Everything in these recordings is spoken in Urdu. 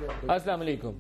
السلام علیکم۔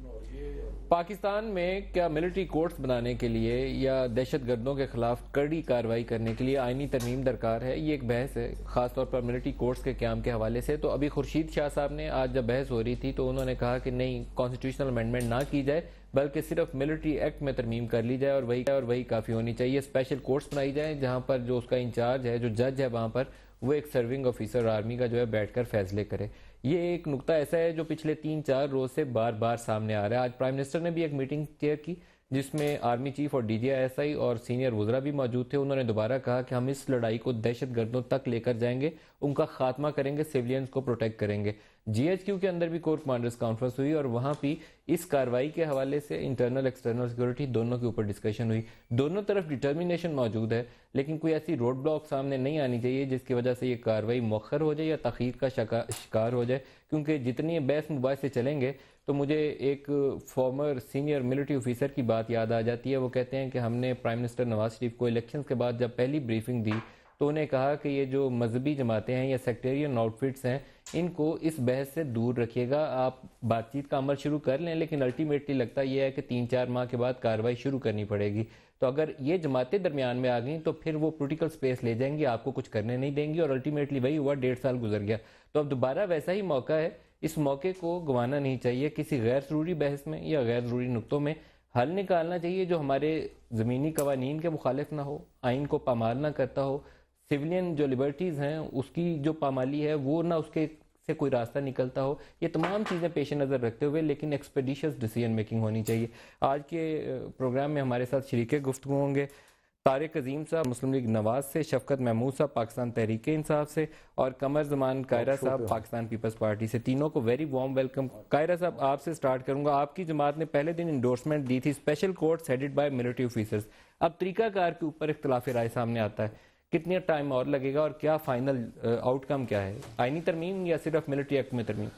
پاکستان میں کیا ملٹری کورٹس بنانے کے لیے یا دہشت گردوں کے خلاف کڑی کارروائی کرنے کے لیے آئینی ترمیم درکار ہے؟ یہ ایک بحث ہے خاص طور پر ملٹری کورٹس کے قیام کے حوالے سے۔ تو ابھی خورشید شاہ صاحب نے آج جب بحث ہو رہی تھی تو انہوں نے کہا کہ نہیں، کانسٹیٹیوشنل امینڈمنٹ نہ کی جائے بلکہ صرف ملٹری ایکٹ میں ترمیم کر لی جائے اور وہی کافی ہونی چاہیے۔ اسپیشل کورٹس بنائی جائیں جہاں پر جو اس کا انچارج ہے، جو جج ہے وہاں پر، وہ ایک سرونگ آفیسر آرمی کا جو ہے بیٹھ کر فیصلے کرے۔ یہ ایک نقطہ ایسا ہے جو پچھلے 3-4 روز سے بار بار سامنے آ رہا ہے۔ آج پرائم منسٹر نے بھی ایک میٹنگ چیئر کی جس میں آرمی چیف اور D G I S I اور سینئر وزراء بھی موجود تھے۔ انہوں نے دوبارہ کہا کہ ہم اس لڑائی کو دہشت گردوں تک لے کر جائیں گے، ان کا خاتمہ کریں گے، سیولینز کو پروٹیکٹ کریں گے۔ جی ایچ کیو کے اندر بھی کور کمانڈرز کانفرنس ہوئی اور وہاں بھی اس کارروائی کے حوالے سے انٹرنل ایکسٹرنل سیکورٹی دونوں کے اوپر ڈسکشن ہوئی۔ دونوں طرف ڈٹرمینیشن موجود ہے، لیکن کوئی ایسی روڈ بلاک سامنے نہیں آنی چاہیے جس کی وجہ سے یہ کارروائی مؤخر ہو جائے یا تاخیر کا شکار ہو جائے، کیونکہ جتنی بحث مباحثے چلیں گے تو مجھے ایک فارمر سینئر ملٹری آفیسر کی بات یاد آ جاتی ہے۔ وہ کہتے ہیں کہ ہم نے پرائم منسٹر نواز شریف کو الیکشنز کے بعد جب پہلی بریفنگ دی تو انہیں کہا کہ یہ جو مذہبی جماعتیں ہیں یا سیکٹیرین آؤٹ فٹس ہیں، ان کو اس بحث سے دور رکھیے گا۔ آپ بات چیت کا عمل شروع کر لیں، لیکن الٹیمیٹلی لگتا یہ ہے کہ 3-4 ماہ کے بعد کارروائی شروع کرنی پڑے گی۔ تو اگر یہ جماعتیں درمیان میں آ گئیں تو پھر وہ پولیٹیکل سپیس لے جائیں گی، آپ کو کچھ کرنے نہیں دیں گی، اور الٹیمیٹلی وہی ہوا، 1.5 سال گزر گیا۔ تو اب دوبارہ ویسا ہی موقع ہے، اس موقع کو گنوانا نہیں چاہیے۔ کسی غیر ضروری بحث میں یا غیر ضروری نقطوں میں حل نکالنا چاہیے جو ہمارے زمینی قوانین کے مخالف نہ ہو، آئین کو پامال نہ کرتا ہو، سیولین جو لبرٹیز ہیں اس کی جو پامالی ہے وہ نہ اس کے سے کوئی راستہ نکلتا ہو۔ یہ تمام چیزیں پیش نظر رکھتے ہوئے لیکن ایکسپیڈیشس ڈیسیژن میکنگ ہونی چاہیے۔ آج کے پروگرام میں ہمارے ساتھ شریک گفتگو ہوں گے طارق عظیم صاحب مسلم لیگ نواز سے، شفقت محمود صاحب پاکستان تحریک انصاف سے، اور قمر زمان قاہرہ صاحب پاکستان پیپلز پارٹی سے۔ تینوں کو ویری وارم ویلکم۔ قاہرہ صاحب آپ سے سٹارٹ کروں گا۔ آپ کی جماعت نے پہلے دن انڈورسمنٹ دی تھی special courts headed by military officers. اب طریقہ کار کے اوپر اختلاف رائے سامنے آتا ہے، کتنا ٹائم اور لگے گا اور کیا فائنل آؤٹ کم کیا ہے؟ آئینی ترمیم یا صرف ملٹری ایکٹ میں ترمیم؟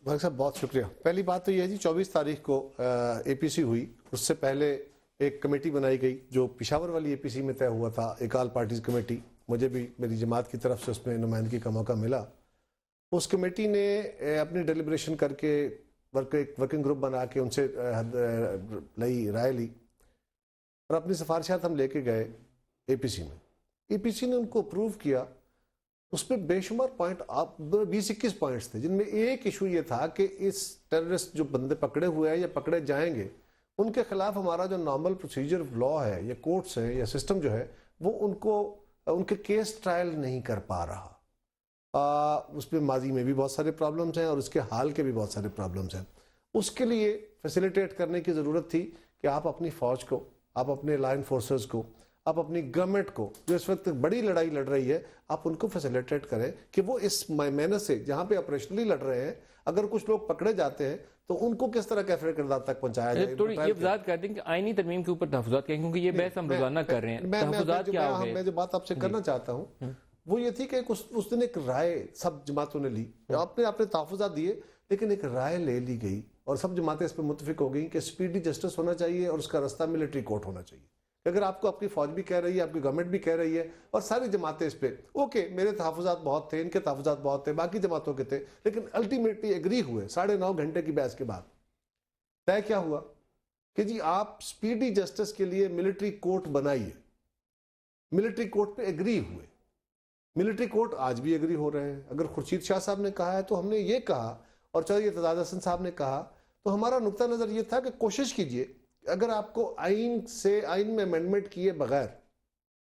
بھائی صاحب بہت شکریہ۔ پہلی بات تو یہ ہے جی 24 تاریخ کو اے پی سی ہوئی، اس سے پہلے ایک کمیٹی بنائی گئی جو پشاور والی اے پی سی میں طے ہوا تھا، ایک آل پارٹیز کمیٹی۔ مجھے بھی میری جماعت کی طرف سے اس میں نمائندگی کا موقع ملا۔ اس کمیٹی نے اپنی ڈیلیبریشن کر کے ورکنگ گروپ بنا کے ان سے رائے لی اور اپنی سفارشات ہم لے کے گئے اے پی سی میں۔ اے پی سی نے ان کو اپروو کیا۔ اس پہ بے شمار پوائنٹ 20-21 پوائنٹس تھے، جن میں ایک ایشو یہ تھا کہ اس ٹیررسٹ جو بندے پکڑے ہوئے ہیں یا پکڑے جائیں گے ان کے خلاف ہمارا جو نارمل پروسیجر لا ہے یا کورٹس ہیں یا سسٹم جو ہے وہ ان کے کیس ٹرائل نہیں کر پا رہا۔ اس میں ماضی میں بھی بہت سارے پرابلمز ہیں اور اس کے حال کے بھی بہت سارے پرابلمز ہیں۔ اس کے لیے فیسیلیٹیٹ کرنے کی ضرورت تھی کہ آپ اپنی فوج کو، آپ اپنے لا انفورسرز کو، آپ اپنی گورنمنٹ کو جو اس وقت بڑی لڑائی لڑ رہی ہے، آپ ان کو فیسیلیٹیٹ کریں کہ وہ اس محنت سے جہاں پہ آپریشنلی لڑ رہے ہیں، اگر کچھ لوگ پکڑے جاتے ہیں تو ان کو کس طرح کیفر کردار تک پہنچایا جائے۔ تھوڑی یہ وضاحت کر دیں کہ آئینی ترمیم کے اوپر تحفظات کیا ہیں، کیونکہ یہ بحث ہم روزانہ کر رہے ہیں، تحفظات کیا ہو گئے؟ میں جو بات آپ سے کرنا چاہتا ہوں وہ یہ تھی کہ اس دن ایک رائے سب جماعتوں نے لی، اپنے تحفظات دیے، لیکن ایک رائے لے لی گئی اور سب جماعتیں اس پہ متفق ہو گئیں کہ سپیڈی جسٹس ہونا چاہیے اور اس کا راستہ ملٹری کورٹ ہونا چاہیے۔ اگر آپ کو آپ کی فوج بھی کہہ رہی ہے، آپ کی گورنمنٹ بھی کہہ رہی ہے اور ساری جماعتیں اس پہ اوکے، میرے تحفظات بہت تھے، ان کے تحفظات بہت تھے، باقی جماعتوں کے تھے، لیکن الٹیمیٹلی ایگری ہوئے 9.5 گھنٹے کی بحث کے بعد۔ طے کیا ہوا کہ جی آپ سپیڈی جسٹس کے لیے ملٹری کورٹ بنائیے۔ ملٹری کورٹ پہ ایگری ہوئے۔ ملٹری کورٹ آج بھی ایگری ہو رہے ہیں۔ اگر خورشید شاہ صاحب نے کہا ہے تو ہم نے یہ کہا، اور چودھری اعتزاز حسن صاحب نے کہا، تو ہمارا نقطہ نظر یہ تھا کہ کوشش کیجئے اگر آپ کو آئین میں امینڈمنٹ کیے بغیر،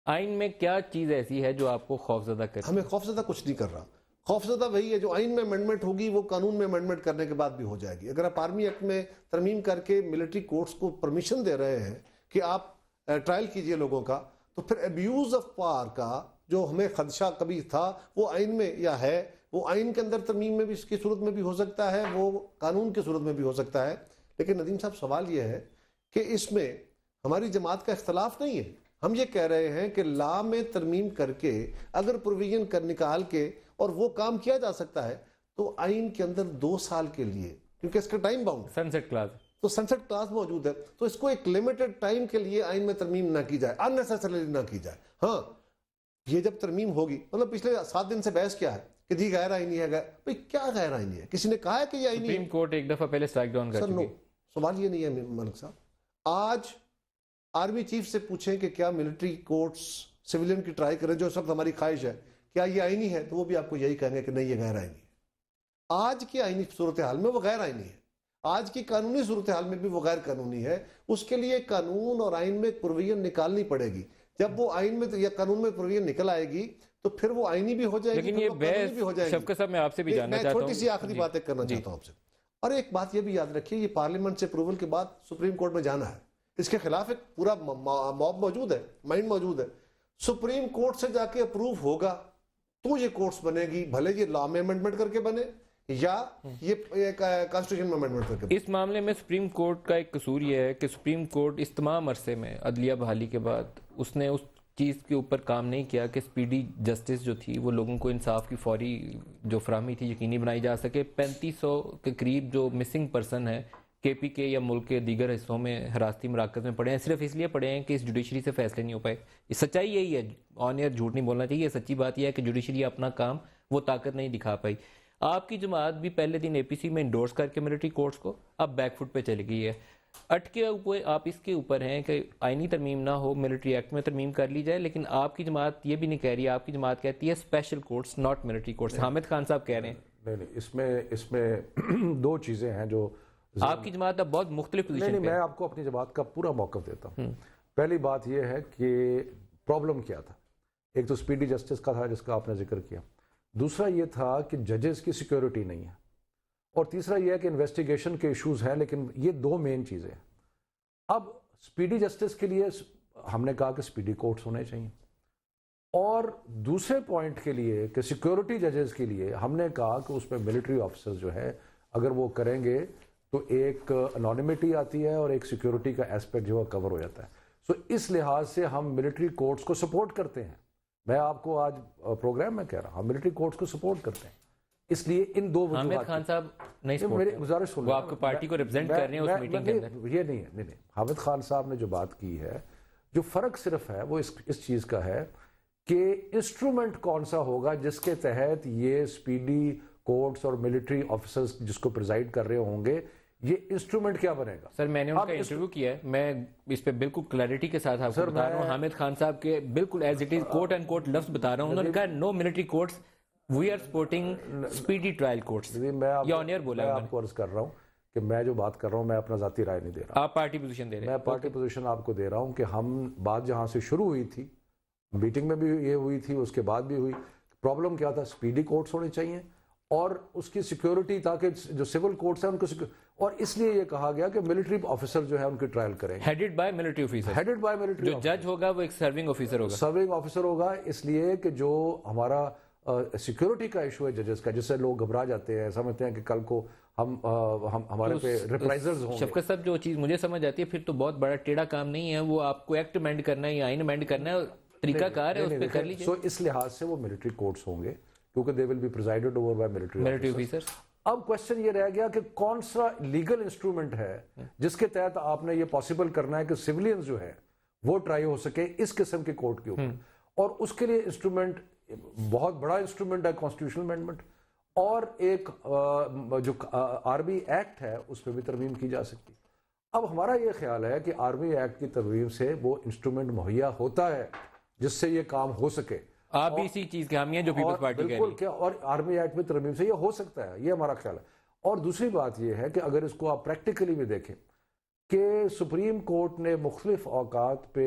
آئین میں کیا چیز ایسی ہے جو آپ کو خوفزدہ کرتی ہے؟ ہمیں خوفزدہ کچھ نہیں کر رہا۔ خوفزدہ وہی ہے جو آئین میں امینڈمنٹ ہوگی وہ قانون میں امینڈمنٹ کرنے کے بعد بھی ہو جائے گی۔ اگر آپ آرمی ایکٹ میں ترمیم کر کے ملٹری کورٹس کو پرمیشن دے رہے ہیں کہ آپ ٹرائل کیجئے لوگوں کا، تو پھر ایبیوز آف پاور کا جو ہمیں خدشہ کبھی تھا وہ آئین میں یا ہے، وہ آئین کے اندر ترمیم میں بھی اس کی صورت میں بھی ہو سکتا ہے، وہ قانون کی صورت میں بھی ہو سکتا ہے۔ لیکن ندیم صاحب سوال یہ ہے کہ اس میں ہماری جماعت کا اختلاف نہیں ہے۔ ہم یہ کہہ رہے ہیں کہ لا میں ترمیم کر کے اگر پروویژن نکال کے اور وہ کام کیا جا سکتا ہے تو آئین کے اندر 2 سال کے لیے، کیونکہ اس کا ٹائم باؤنڈ سنسٹ کلاس، تو سنسٹ کلاس موجود ہے، تو اس کو ایک لمیٹڈ ٹائم کے لیے آئین میں ترمیم نہ کی جائے، ان نیسیسریلی نہ کی جائے۔ ہاں، یہ جب ترمیم ہوگی، مطلب پچھلے 7 دن سے بحث کیا ہے کہ جی غیر آئینی ہے. بھئی کیا غیر آئینی ہے؟ کسی نے کہا ہے کہ یہ آئینی ہے؟ سپریم کورٹ ایک دفعہ پہلے اسٹرائک ڈاؤن کر سر نو، چکی. سوال یہ نہیں ہے ملک صاحب. آج آرمی چیف سے پوچھیں کہ کیا ملٹری کورٹس سویلین کی ٹرائی کریں، جو سب ہماری خواہش ہے، کیا یہ آئینی ہے؟ تو وہ بھی آپ کو یہی کہیں گے کہ نہیں یہ غیر آئینی ہے. آج کی آئینی صورتحال میں وہ غیر آئینی ہے. آج کی قانونی صورتحال میں بھی وہ غیر قانونی ہے. اس کے لیے قانون اور آئین میں پروویژن نکالنی پڑے گی. جب وہ آئین میں یا قانون میں پروویژن نکل آئے گی تو پھر وہ آئینی بھی ہو جائے گی. لیکن یہ بحث شفقت صاحب میں آپ سے بھی جاننا چاہتا ہوں. میں چھوٹی سی آخری باتیں کرنا چاہتا ہوں آپ سے. اور ایک بات یہ بھی یاد رکھیے، یہ پارلیمنٹ سے اپروول کے بعد سپریم کورٹ میں جانا ہے. اس کے خلاف ایک پورا موب موجود ہے، مائنڈ موجود ہے. سپریم کورٹ سے جا کے اپروو ہوگا تو یہ کورٹس بنے گی، بھلے یہ لا میں امینڈمنٹ کر کے بنے یا یہ کانسٹیٹیوشن میں امینڈمنٹ کر کے بنے. اس معاملے میں سپریم کورٹ کا ایک قصور یہ ہے کہ سپریم کورٹ اس تمام عرصے میں عدلیہ بحالی کے بعد اس نے اس چیز کے اوپر کام نہیں کیا کہ سپیڈی جسٹس جو تھی وہ لوگوں کو انصاف کی فوری جو فراہمی تھی یقینی بنائی جا سکے. 3500 کے قریب جو مسنگ پرسن ہے کے پی کے یا ملک کے دیگر حصوں میں حراستی مراکز میں پڑے ہیں، صرف اس لیے پڑے ہیں کہ اس جوڈیشری سے فیصلے نہیں ہو پائے. یہ سچائی یہی ہے، آن ایئر جھوٹ نہیں بولنا چاہیے. سچی بات یہ ہے کہ جوڈیشری اپنا کام وہ طاقت نہیں دکھا پائی. آپ کی جماعت بھی پہلے دن اے پی سی میں انڈورس کر کے ملٹری کورٹس کو اب بیک فٹ پہ چلی گئی ہے. اٹکے اوپر آپ اس کے اوپر ہیں کہ آئینی ترمیم نہ ہو، ملٹری ایکٹ میں ترمیم کر لی جائے. لیکن آپ کی جماعت یہ بھی نہیں کہہ رہی، آپ کی جماعت کہتی ہے special courts not military courts. Hamid Khan صاحب کہہ رہے ہیں نہیں، اس میں دو چیزیں ہیں جو آپ کی جماعت اب بہت مختلف پوزیشن نہیں، میں آپ کو اپنی جماعت کا پورا موقف دیتا ہوں. پہلی بات یہ ہے کہ پرابلم کیا تھا. ایک تو سپیڈی جسٹس کا تھا جس کا آپ نے ذکر کیا. دوسرا یہ تھا کہ ججز کی سیکیورٹی نہیں ہے. اور تیسرا یہ ہے کہ انویسٹیگیشن کے ایشوز ہیں. لیکن یہ دو مین چیزیں ہیں. اب سپیڈی جسٹس کے لیے ہم نے کہا کہ سپیڈی کورٹس ہونے چاہیے، اور دوسرے پوائنٹ کے لیے کہ سیکیورٹی ججز کے لیے ہم نے کہا کہ اس میں ملٹری آفیسرز جو ہے اگر وہ کریں گے تو ایک انونیمٹی آتی ہے اور ایک سیکیورٹی کا ایسپیکٹ جو ہے کور ہو جاتا ہے. سو اس لحاظ سے ہم ملٹری کورٹس کو سپورٹ کرتے ہیں. میں آپ کو آج پروگرام میں کہہ رہا ہوں ہم ملٹری کورٹس کو سپورٹ کرتے ہیں. اس لیے ان دو حامد خان صاحب نہیں میری گزارش سن، وہ آپ کو پارٹی کو ریپرزینٹ کر رہے ہیں اس میٹنگ کے اندر. یہ نہیں حامد خان صاحب نے جو بات کی ہے، جو فرق صرف ہے وہ اس چیز کا ہے کہ انسٹرومنٹ کون سا ہوگا جس کے تحت یہ سپیڈی کورٹس اور ملٹری آفیسرز جس کو پریزائڈ کر رہے ہوں گے، یہ انسٹرومنٹ کیا بنے گا. سر میں نے ان کا انٹرویو کیا ہے، میں اس پہ بالکل کلیئرٹی کے ساتھ آپ کو بتا رہا ہوں. حامد خان صاحب کے بالکل as it is quote and quote لفظ بتا رہا ہوں. انہوں نے کہا no military courts, we are supporting speedy trial courts. میں آپ کو عرض کر رہا ہوں کہ میں جو بات کر رہا ہوں میں اپنا ذاتی رائے نہیں دے رہا. آپ پارٹی پوزیشن دے رہے ہیں. میں پارٹی پوزیشن آپ کو دے رہا ہوں کہ ہم بات جہاں سے شروع ہوئی تھی، میٹنگ میں بھی یہ ہوئی تھی، اس کے بعد بھی ہوئی. پرابلم کیا تھا؟ سپیڈی کورٹس ہونے چاہیے اور اس کی سیکیورٹی، تاکہ جو سول کورٹس ہیں ان کو اور اس لیے یہ کہا گیا کہ ملٹری آفیسر جو ہے ان کی ٹرائل کریں headed by military officer. Headed by military, جو جج ہوگا وہ ایک سرونگ آفیسر ہوگا. سرونگ آفیسر ہوگا. اس لیے کہ جو ہمارا سیکیورٹی کا ایشو ہے ججز کا، جس سے لوگ گھبرا جاتے ہیں، سمجھتے ہیں کہ کل کو ہمارے پہ ریپرائزلز ہوں گے. شفقت صاحب جو چیز مجھے سمجھ آتی ہے پھر تو بہت بڑا ٹیڑھا کام نہیں ہے. وہ آپ کو ایکٹ امینڈ کرنا ہے یا آئین امینڈ کرنا ہے، طریقہ کار ہے، اس پہ کر لیجیے. سو اس لحاظ سے وہ ملٹری کورٹس ہوں گے کیونکہ they will be presided over by military officers. اب کوشچن یہ رہ گیا کہ کون سا لیگل انسٹرومنٹ ہے جس کے تحت آپ نے یہ پاسبل کرنا ہے کہ سیولینز جو ہے وہ ٹرائی ہو سکے اس قسم کے کورٹ کے اوپر. اور اس کے لیے انسٹرومنٹ بہت بڑا انسٹرومنٹ ہے کانسٹیٹیوشنل امینڈمنٹ، اور ایک جو آرمی ایکٹ ہے اس پہ بھی ترمیم کی جا سکتی. اب ہمارا یہ خیال ہے کہ آرمی ایکٹ کی ترمیم سے وہ انسٹرومنٹ مہیا ہوتا ہے جس سے یہ کام ہو سکے. آپ بھی اسی چیز کے حامی ہیں جو پیپلز پارٹی کہہ رہی ہے. بالکل کیا، اور آرمی ایکٹ میں ترمیم سے یہ ہو سکتا ہے، یہ ہمارا خیال ہے. اور دوسری بات یہ ہے کہ اگر اس کو آپ پریکٹیکلی بھی دیکھیں کہ سپریم کورٹ نے مختلف اوقات پہ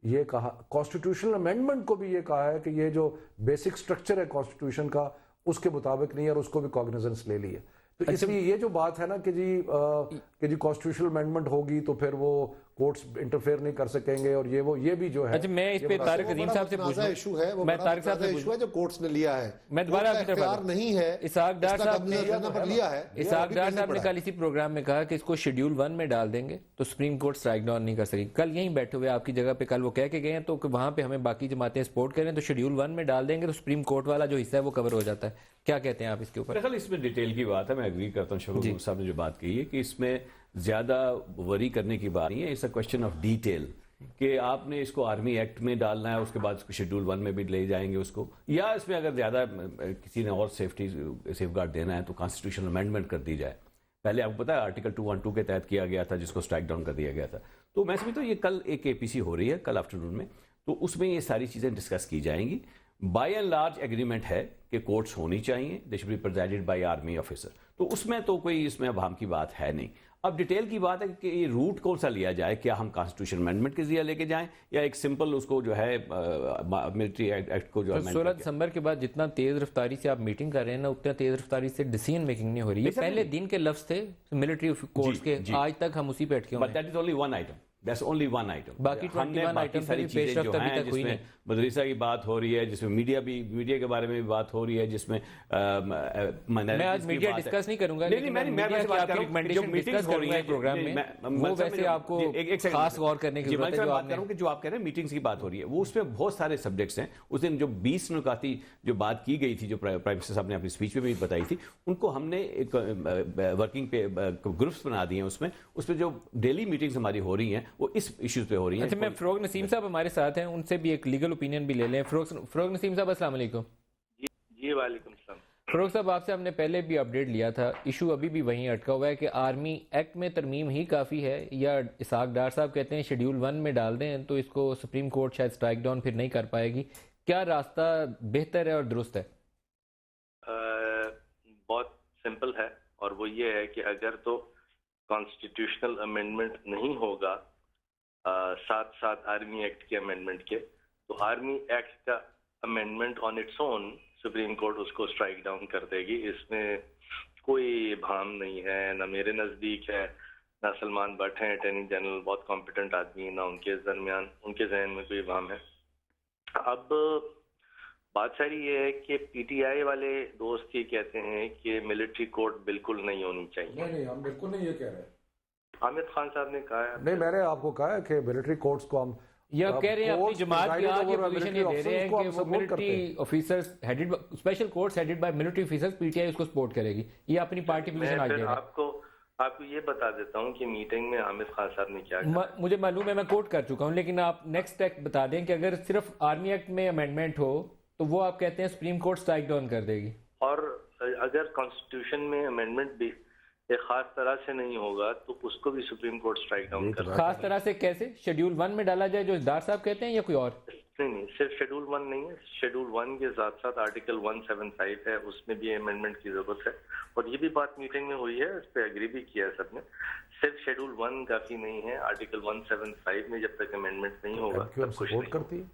یہ کہا، کانسٹیٹیوشنل امینڈمنٹ کو بھی یہ کہا ہے کہ یہ جو بیسک سٹرکچر ہے کانسٹیٹیوشن کا اس کے مطابق نہیں ہے اور اس کو بھی کاگنیزنس لے لی ہے. تو اس لیے یہ جو بات ہے نا کہ جی کانسٹیٹیوشنل امینڈمنٹ ہوگی تو پھر وہ کورٹس انٹرفیئر نہیں کر سکیں گے، اور یہ بھی جو ہے. اچھا میں اس پہ طارق عظیم صاحب سے پوچھنا ایشو ہے، میں طارق صاحب سے ایشو ہے جو کورٹس نے لیا ہے. میں دوبارہ آپ کی طرف اختیار نہیں ہے. اسحاق ڈار صاحب نے لیا ہے. اسحاق ڈار صاحب نے کل اسی پروگرام میں کہا کہ اس کو شیڈیول 1 میں ڈال دیں گے تو سپریم کورٹ اسٹرائک ڈاؤن نہیں کر سکے. کل یہیں بیٹھے ہوئے آپ کی جگہ پہ کل وہ کہہ کے گئے ہیں تو وہاں پہ ہمیں باقی جماعتیں سپورٹ کریں تو شیڈیول 1 میں ڈال دیں گے تو سپریم کورٹ والا جو حصہ ہے وہ کور ہو جاتا ہے. کیا کہتے ہیں آپ اس کے اوپر؟ خیال اس میں ڈیٹیل کی بات ہے، میں ایگری کرتا ہوں شروع صاحب نے جو بات کی ہے کہ اس میں زیادہ وری کرنے کی بات نہیں ہے. It's a question of detail کہ آپ نے اس کو آرمی ایکٹ میں ڈالنا ہے، اس کے بعد اس کو شیڈول 1 میں بھی لے جائیں گے اس کو، یا اس میں اگر زیادہ کسی نے اور سیف گارڈ دینا ہے تو کانسٹیٹیوشنل امینڈمنٹ کر دی جائے. پہلے آپ کو پتا ہے آرٹیکل 212 کے تحت کیا گیا تھا، جس کو اسٹرائک ڈاؤن کر دیا گیا تھا. تو میں سمجھتا ہوں یہ کل ایک APC ہو رہی ہے کل آفٹرنون میں، تو اس میں یہ ساری چیزیں ڈسکس کی جائیں گی. بائی اینڈ لارج ایگریمنٹ ہے کہ کورٹس ہونی چاہیے، they should be presided by army officer. تو اس میں تو کوئی اس میں ابہام کی بات ہے نہیں. اب ڈیٹیل کی بات ہے کہ یہ روٹ کون سا لیا جائے، کیا ہم کانسٹیٹیوشن امینڈمنٹ کے ذریعے لے کے جائیں یا ایک سمپل اس کو جو ہے ملٹری ایکٹ کو جو ہے 16 دسمبر کے بعد جتنا تیز رفتاری سے آپ میٹنگ کر رہے ہیں نا، اتنا تیز رفتاری سے ڈیسیژن میکنگ نہیں ہو رہی ہے. پہلے دن کے لفظ تھے ملٹری کورٹس کے، آج تک ہم اسی پہ اٹکے ہوئے ہیں. But that is only one item, that's only one item. باقی 21 آئٹم ساری پیش چیزیں رفت جو ابھی ہیں تک ہوئی جس میں نہیں. مدرسہ کی بات ہو رہی ہے، جس میں میڈیا کے بارے میں بھی بات ہو رہی ہے، جس میں میں آج میڈیا ڈسکس نہیں کروں گا، لیکن میں میڈیا کی آپ کی ریکمنڈیشن ڈسکس کروں گا پروگرام میں. وہ ویسے آپ کو خاص غور کرنے کی ضرورت ہے. جو آپ نے جو آپ کہہ رہے ہیں میٹنگز کی بات ہو رہی ہے، وہ اس میں بہت سارے سبجیکٹس ہیں. اس دن جو 20 نکاتی جو بات کی گئی تھی، جو پرائم منسٹر صاحب نے اپنی اسپیچ میں بھی بتائی تھی، ان کو ہم نے ایک ورکنگ پہ گروپس بنا دیے ہیں. اس میں جو ڈیلی میٹنگز ہماری ہو رہی ہیں وہ اس ایشوز پہ ہو رہی ہیں. میں فروغ نسیم صاحب ہمارے ساتھ ہیں، ان سے بھی ایک لیگل اوپینین بھی لے لیں. فروغ نسیم صاحب السلام علیکم. جی وعلیکم السلام. فروغ صاحب آپ سے ہم نے پہلے بھی اپڈیٹ لیا تھا، ایشو ابھی بھی وہیں اٹکا ہوا ہے کہ آرمی ایکٹ میں ترمیم ہی کافی ہے، یا اسحاق ڈار صاحب کہتے ہیں شیڈول 1 میں ڈال دیں تو اس کو سپریم کورٹ شاید اسٹرائک ڈاؤن پھر نہیں کر پائے گی. کیا راستہ بہتر ہے اور درست ہے؟ بہت سمپل ہے، اور وہ یہ ہے کہ اگر تو کانسٹیٹیوشنل امینڈمنٹ نہیں ہوگا ساتھ ساتھ آرمی ایکٹ کے امینڈمنٹ کے، تو آرمی ایکٹ کا amendment on its own Supreme Court اس کو اسٹرائک ڈاؤن کر دے گی. اس میں کوئی ابہام نہیں ہے، نہ میرے نزدیک ہے، نہ سلمان بٹ ہیں اٹارنی جنرل، بہت کمپیٹنٹ آدمی، نہ ان کے ذہن میں کوئی ابہام ہے. اب بات ساری یہ ہے کہ PTI والے دوست یہ کہتے ہیں کہ ملٹری کورٹ بالکل نہیں ہونی چاہیے. نہیں ہم بالکل نہیں یہ کہہ رہے ہیں. حامد خان صاحب نے کہا ہے. نہیں، میں نے آپ کو کہا ہے کہ ملٹری کورٹس کو ہم یا کہہ رہے ہیں اپنی جماعت کی آج یہ پوزیشن یہ دے رہے ہیں کہ وہ military officers headed special courts headed by military officers, PTI اس کو سپورٹ کرے گی. یہ اپنی پارٹی پوزیشن آج دے رہے ہیں. آپ کو یہ بتا دیتا ہوں کہ میٹنگ میں حامد خان صاحب نے کیا کہا. مجھے معلوم ہے، میں کوٹ کر چکا ہوں، لیکن آپ نیکسٹ ایکٹ بتا دیں کہ اگر صرف آرمی ایکٹ میں امینڈمنٹ ہو تو وہ آپ کہتے ہیں سپریم کورٹ اسٹرائک ڈاؤن کر دے گی. اور اگر کانسٹیٹیوشن میں امینڈمنٹ بھی ایک خاص طرح سے نہیں ہوگا تو اس کو بھی سپریم کورٹ اسٹرائک ڈاؤن کر. خاص طرح سے کیسے؟ شیڈول 1 میں ڈالا جائے جو ڈار صاحب کہتے ہیں، یا کوئی اور؟ نہیں، صرف شیڈول 1 نہیں ہے، شیڈول 1 کے ساتھ ساتھ آرٹیکل 175 ہے، اس میں بھی امینڈمنٹ کی ضرورت ہے. اور یہ بھی بات میٹنگ میں ہوئی ہے، اس پہ اگری بھی کیا ہے سب نے. صرف شیڈول 1 کافی نہیں ہے، آرٹیکل 175 میں جب تک امینڈمنٹ نہیں ہوگا سپورٹ کرتی ہے.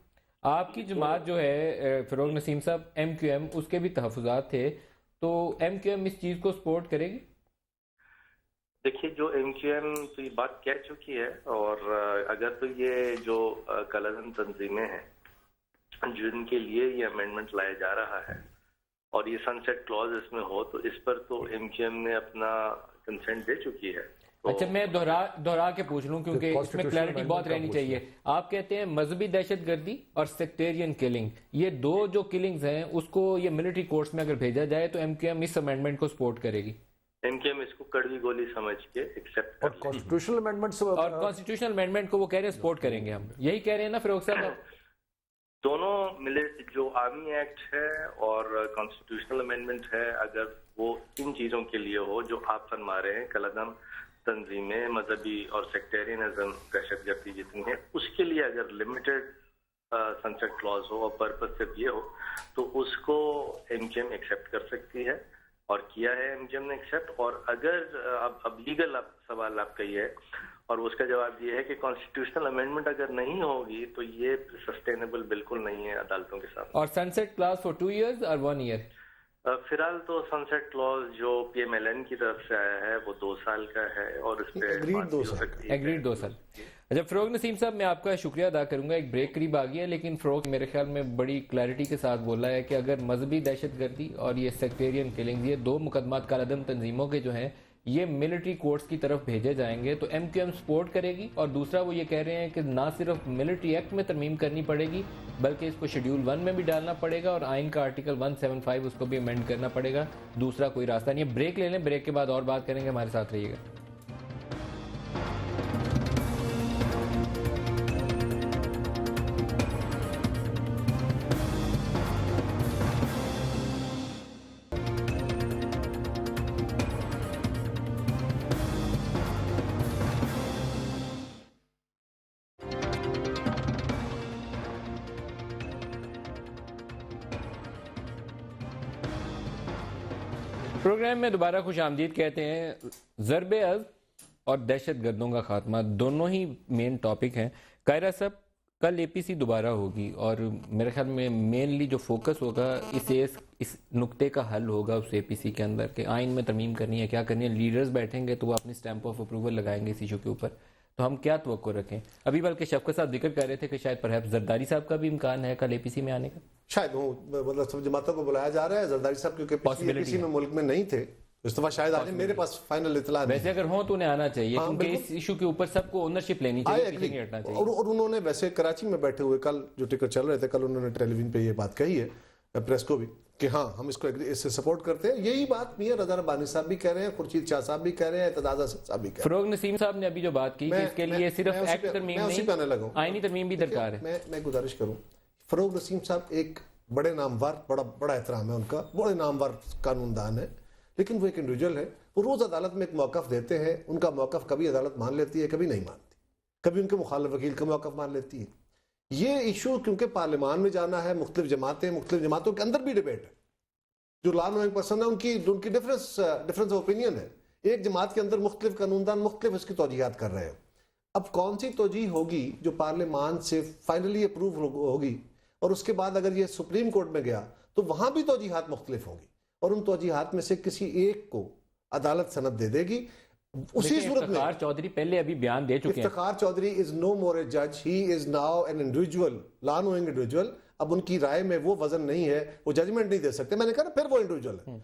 آپ کی جماعت جو ہے فروغ نسیم صاحب MQM، اس کے بھی تحفظات تھے، تو MQM اس چیز کو سپورٹ کرے گی؟ دیکھیے، جو MQM تو یہ بات کہہ چکی ہے، اور اگر تو یہ جو کالعدم تنظیمیں ہیں جن کے لیے یہ امینڈمنٹ لایا جا رہا ہے اور یہ سن سیٹ کلوز اس میں ہو، تو اس پر تو MQM نے اپنا کنسنٹ دے چکی ہے. اچھا، میں دہرا کے پوچھ لوں کیونکہ اس میں کلیئرٹی بہت رہنی چاہیے. آپ کہتے ہیں مذہبی دہشت گردی اور سیکٹیرین کلنگ، یہ دو جو کلنگز ہیں اس کو یہ ملٹری کورٹس میں اگر بھیجا جائے تو MQM اس امینڈمنٹ کو سپورٹ کرے گی. MQM اس کو کڑوی گولی سمجھ کے ایکسیپٹ کر اور کانسٹیٹیوشنل امینڈمنٹ اور کانسٹیٹیوشنل امینڈمنٹ کو وہ کہہ رہے ہیں سپورٹ کریں گے. ہم یہی کہہ رہے ہیں نا فروغ صاحب؟ دونوں ملے، جو آرمی ایکٹ ہے اور کانسٹیٹیوشنل امینڈمنٹ ہے، اگر وہ ان چیزوں کے لیے ہو جو آپ فرما رہے ہیں، کالعدم تنظیمیں، مذہبی اور سیکٹیرینزم، دہشت گردی جتنی ہے، اس کے لیے اگر لمیٹڈ سنسیٹ کلوز ہو اور پرپز صرف یہ ہو تو اس کو MQM ایکسیپٹ کر سکتی ہے، اور کیا ہے MQM نے ایکسیپٹ. اور اگر اب لیگل سوال آپ کا یہ ہے، اور اس کا جواب یہ ہے کہ کانسٹیٹیوشنل امینڈمنٹ اگر نہیں ہوگی تو یہ سسٹینیبل بالکل نہیں ہے عدالتوں کے ساتھ. اور سنسیٹ کلاس فور 2 years اور 1 year؟ فی الحال تو سنسیٹ کلوز جو PMLN کی طرف سے آیا ہے وہ 2 سال کا ہے، اور اس پہ ایگریڈ 2 سال. اچھا فروغ نسیم صاحب، میں آپ کا شکریہ ادا کروں گا. ایک بریک قریب آ گیا، لیکن فروغ میرے خیال میں بڑی کلیئرٹی کے ساتھ بولا ہے کہ اگر مذہبی دہشت گردی اور یہ سیکٹیرین کلنگ، یہ 2 مقدمات کالعدم تنظیموں کے جو ہیں یہ ملٹری کورٹس کی طرف بھیجے جائیں گے تو MQM سپورٹ کرے گی. اور دوسرا وہ یہ کہہ رہے ہیں کہ نہ صرف ملٹری ایکٹ میں ترمیم کرنی پڑے گی بلکہ اس کو شیڈول 1 میں بھی ڈالنا پڑے گا، اور آئین کا آرٹیکل 175 اس کو بھی امینڈ کرنا پڑے گا. دوسرا کوئی راستہ نہیں ہے. بریک لے لیں، بریک کے بعد اور بات کریں گے. ہمارے ساتھ رہیے گا. پروگرام میں دوبارہ خوش آمدید کہتے ہیں. ضرب عضب اور دہشت گردوں کا خاتمہ دونوں ہی مین ٹاپک ہیں. قاہرہ صاحب, کل اے پی سی دوبارہ ہوگی اور میرے خیال میں مینلی جو فوکس ہوگا اس نقطے کا حل ہوگا اس اے پی سی کے اندر کہ آئین میں ترمیم کرنی ہے, کیا کرنی ہے. لیڈرز بیٹھیں گے تو وہ اپنی سٹیمپ آف اپروول لگائیں گے اس ایشو کے اوپر. تو ہم کیا توقع رکھیں؟ ابھی بلکہ شفقت صاحب ذکر کر رہے تھے کہ شاید پرہیپس زرداری صاحب کا بھی امکان ہے کل اے پی سی میں آنے کا. شاید مطلب سب جماعتوں کو بلایا جا رہا ہے. زرداری صاحب کیونکہ اے پی سی میں ملک میں نہیں تھے اس دفعہ شاید آنے. میرے پاس فائنل اطلاع ویسے اگر ہوں تو انہیں آنا چاہیے کیونکہ اس ایشو کے اوپر سب کو اونرشپ لینی چاہیے. اور انہوں نے ویسے کراچی میں بیٹھے ہوئے کل جو ٹکٹ چل رہے تھے, کل انہوں نے ٹیلی ویژن پہ یہ بات کہی ہے پریس کو بھی کہ ہاں ہم اس کو اس سے سپورٹ کرتے ہیں. یہی بات میاں رضا ربانی صاحب بھی کہہ رہے ہیں, خورشید شاہ صاحب بھی کہہ رہے ہیں, اعتزاز احسن صاحب بھی کہہ رہے ہیں. فروغ نسیم صاحب نے ابھی جو بات کی کہ اس کے لیے صرف ایکٹ ترمیم نہیں آئینی ترمیم بھی درکار ہے. میں گزارش کروں, فروغ نسیم صاحب ایک بڑے نامور, بڑا احترام ہے ان کا, بڑے نامور قانون دان ہے, لیکن وہ ایک انڈیویجول ہے. وہ روز عدالت میں ایک موقف دیتے ہیں, ان کا موقف کبھی عدالت مان لیتی ہے کبھی نہیں مانتی, کبھی ان کے مخالف وکیل کا موقف مان لیتی ہے. یہ ایشو کیونکہ پارلیمان میں جانا ہے, مختلف جماعتوں کے اندر بھی ڈیبیٹ ہے. جو لا نوئنگ پرسن ہے ان کی ڈفرینس آف اوپینین ہے. ایک جماعت کے اندر مختلف قانون دان مختلف اس کی توجیحات کر رہے ہیں. اب کون سی توجیح ہوگی جو پارلیمان سے فائنلی اپروو ہوگی, اور اس کے بعد اگر یہ سپریم کورٹ میں گیا تو وہاں بھی توجیحات مختلف ہوں گی, اور ان توجیحات میں سے کسی ایک کو عدالت سند دے دے گی. اسی صورت میں افتخار چودھری پہلے ابھی بیان دے چکے ہیں. افتخار چودھری از نو مور اے جج, he is now an individual, law knowing individual. اب ان کی رائے میں وہ وزن نہیں ہے, وہ ججمنٹ نہیں دے سکتے. میں نے کہا نا پھر وہ انڈیویجول ہے.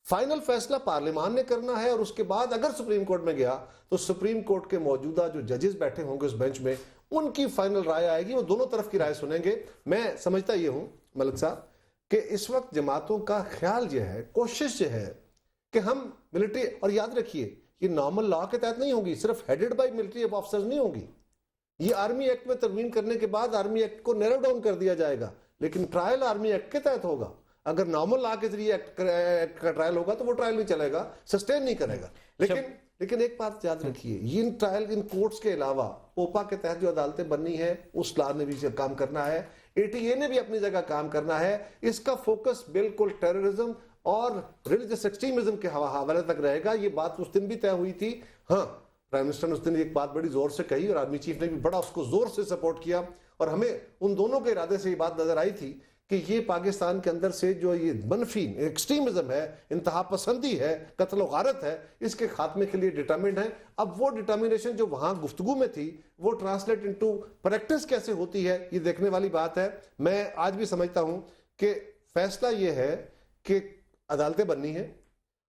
فائنل فیصلہ پارلیمان نے کرنا ہے, اور اس کے بعد اگر سپریم کورٹ میں گیا تو سپریم کورٹ کے موجودہ جو ججز بیٹھے ہوں گے اس بینچ میں, ان کی فائنل رائے آئے گی. وہ دونوں طرف کی رائے سنیں گے. میں سمجھتا یہ ہوں ملک صاحب کہ اس وقت جماعتوں کا خیال یہ ہے, کوشش یہ ہے کہ ہم ملٹری, اور یاد رکھیے یہ نارمل لا کے تحت نہیں ہوگی, صرف ہیڈڈ بائی ملٹری آفیسرز نہیں ہوگی. یہ آرمی ایکٹ میں ترمیم کرنے کے بعد آرمی ایکٹ کو نیرو ڈاؤن کر دیا جائے گا, لیکن ٹرائل آرمی ایکٹ کے تحت ہوگا. اگر نارمل لا کے ذریعے ایکٹ کا ٹرائل ہوگا تو وہ ٹرائل نہیں چلے گا, سسٹین نہیں کرے گا. لیکن ایک بات یاد رکھیے, یہ ٹرائل ان کورٹس کے علاوہ اوپا کے تحت جو عدالتیں بننی ہیں اس لا نے بھی کام کرنا ہے, اے ٹی اے نے بھی اپنی جگہ کام کرنا ہے. اس کا فوکس بالکل ٹیررزم اور ریلیجس ایکسٹریمزم کے حوالے تک رہے گا. یہ بات اس دن بھی طے ہوئی تھی. ہاں, پرائم منسٹر نے اس دن ایک بات بڑی زور سے کہی اور آرمی چیف نے بھی بڑا اس کو زور سے سپورٹ کیا, اور ہمیں ان دونوں کے ارادے سے یہ بات نظر آئی تھی کہ یہ پاکستان کے اندر سے جو یہ منفی ایکسٹریمزم ہے, انتہا پسندی ہے, قتل و غارت ہے, اس کے خاتمے کے لیے ڈٹرمنڈ ہے. اب وہ ڈٹرمنیشن جو وہاں گفتگو میں تھی وہ ٹرانسلیٹ انٹو پریکٹس کیسے ہوتی ہے, یہ دیکھنے والی بات ہے. میں آج بھی سمجھتا ہوں کہ فیصلہ یہ ہے کہ عدالتیں بننی ہیں,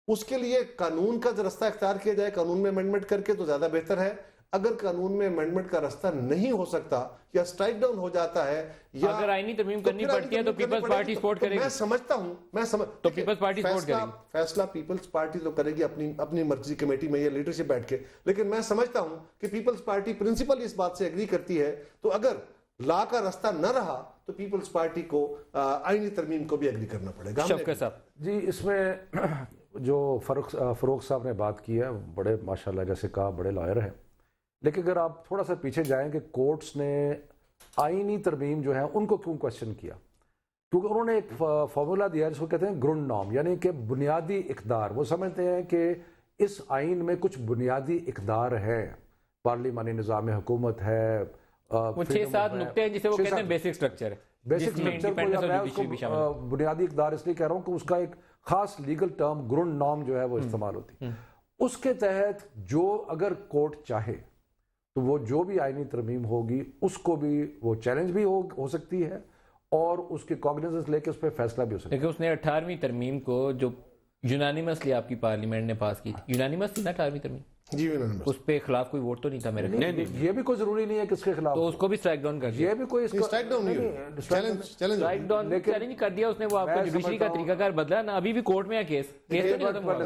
اس کے لیے قانون کا رستہ اختیار کیا جائے, قانون میں امینڈمنٹ کر کے تو زیادہ بہتر ہے. اگر قانون میں امینڈمنٹ کا راستہ نہیں ہو سکتا یا سٹرائک ڈاؤن ہو جاتا ہے یا اگر آئینی ترمیم کرنی پڑتی ہے تو پیپلز پارٹی سپورٹ کرے گی. میں سمجھتا ہوں تو پیپلز پارٹی سپورٹ کرے گی. فیصلہ پیپلز پارٹی تو کرے گی اپنی مرکزی کمیٹی میں یا لیڈرشپ بیٹھ کے, لیکن میں سمجھتا ہوں کہ پیپلز پارٹی پرنسپل اس بات سے ایگری کرتی ہے. تو اگر لا کا راستہ نہ رہا تو پیپلز پارٹی کو آئینی ترمیم کو بھی ایگری کرنا پڑے گا. شفقت صاحب جی, اس میں جو فروغ صاحب نے بات کی ہے, بڑے ماشاءاللہ جیسے کہا بڑے لائر ہیں, لیکن اگر آپ تھوڑا سا پیچھے جائیں کہ کورٹس نے آئینی ترمیم جو ہے ان کو کیوں کوشچن کیا, کیونکہ انہوں نے ایک فارمولا دیا جس کو کہتے ہیں گرنڈ نارم, یعنی کہ بنیادی اقدار. وہ سمجھتے ہیں کہ اس آئین میں کچھ بنیادی اقدار ہیں, پارلیمانی نظام حکومت ہے, وہ 6-7 نقطے ہیں جسے وہ کہتے ہیں بیسک سٹرکچر. بیسک سٹرکچر بنیادی اقدار اس لیے کہہ رہا ہوں کہ اس کا ایک خاص لیگل ٹرم گرنڈ نارم جو ہے وہ استعمال ہوتی ہے. اس کے تحت جو اگر کورٹ چاہے تو وہ جو بھی آئینی ترمیم ہوگی اس کو بھی وہ چیلنج بھی ہو سکتی ہے, اور اس کی کاگنیزنس لے کے اس پہ فیصلہ بھی ہو سکتا ہے. لیکن اس نے 18ویں ترمیم کو جو یونانیمسلی آپ کی پارلیمنٹ نے پاس کی تھی, یونانیمس تھی نا 18ویں ترمیم, جی اس پہ خلاف کوئی ووٹ تو نہیں تھا میرے خیال میں. یہ بھی کوئی ضروری نہیں ہے کس کے خلاف, تو اس کو بھی اسٹرائک ڈاؤن کر دیا. یہ بھی کوئی اسٹرائک ڈاؤن نہیں, اسٹرائک ڈاؤن چیلنج کر دیا اس نے. وہ آپ کو جوڈیشری کا طریقہ کار بدلا نا, ابھی بھی کورٹ میں ہے کیس تو نہیں ختم ہوا.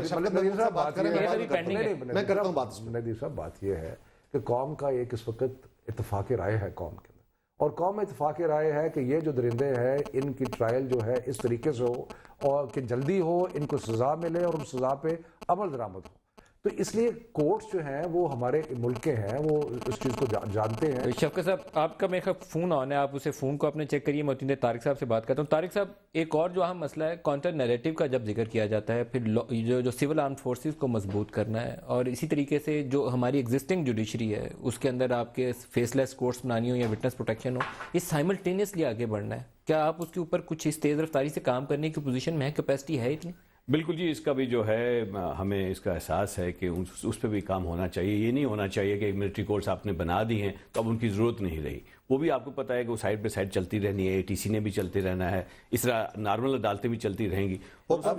میں کرتا ہوں بات. ندیر صاحب, بات یہ ہے کہ قوم کا ایک اس وقت اتفاق رائے ہے قوم کے اندر, اور قوم میں اتفاق رائے ہے کہ یہ جو درندے ہیں ان کی ٹرائل جو ہے اس طریقے سے ہو اور کہ جلدی ہو, ان کو سزا ملے اور ان سزا پہ عمل درآمد ہو. تو اس لیے کورٹس جو ہیں وہ ہمارے ملک کے ہیں، وہ اس چیز کو جانتے ہیں۔ شفقت صاحب آپ کا میرا فون آن ہے، آپ اسے فون کو اپنے چیک کریے، میں اتنی دیر طارق صاحب سے بات کرتا ہوں۔ طارق صاحب ایک اور جو اہم مسئلہ ہے کاؤنٹر نیریٹو کا جب ذکر کیا جاتا ہے، پھر جو سول آرم فورسز کو مضبوط کرنا ہے، اور اسی طریقے سے جو ہماری ایگزسٹنگ جوڈیشری ہے اس کے اندر آپ کے فیس لیس کورٹس بنانی ہو یا وٹنس پروٹیکشن ہو، یہ سائملٹینیسلی آگے بڑھنا ہے، کیا آپ اس کے اوپر کچھ اس تیز رفتاری سے کام کرنے کی پوزیشن میں ہے؟ کیپیسٹی ہے اتنی؟ بالکل جی، اس کا بھی جو ہے ہمیں اس کا احساس ہے کہ اس پہ بھی کام ہونا چاہیے۔ یہ نہیں ہونا چاہیے کہ ملٹری کورٹس آپ نے بنا دی ہیں تو اب ان کی ضرورت نہیں رہی۔ وہ بھی آپ کو پتہ ہے کہ وہ سائڈ بائی سائڈ چلتی رہنی ہے، ATC نے بھی چلتے رہنا ہے، اس طرح نارمل عدالتیں بھی چلتی رہیں گی، جی پوپا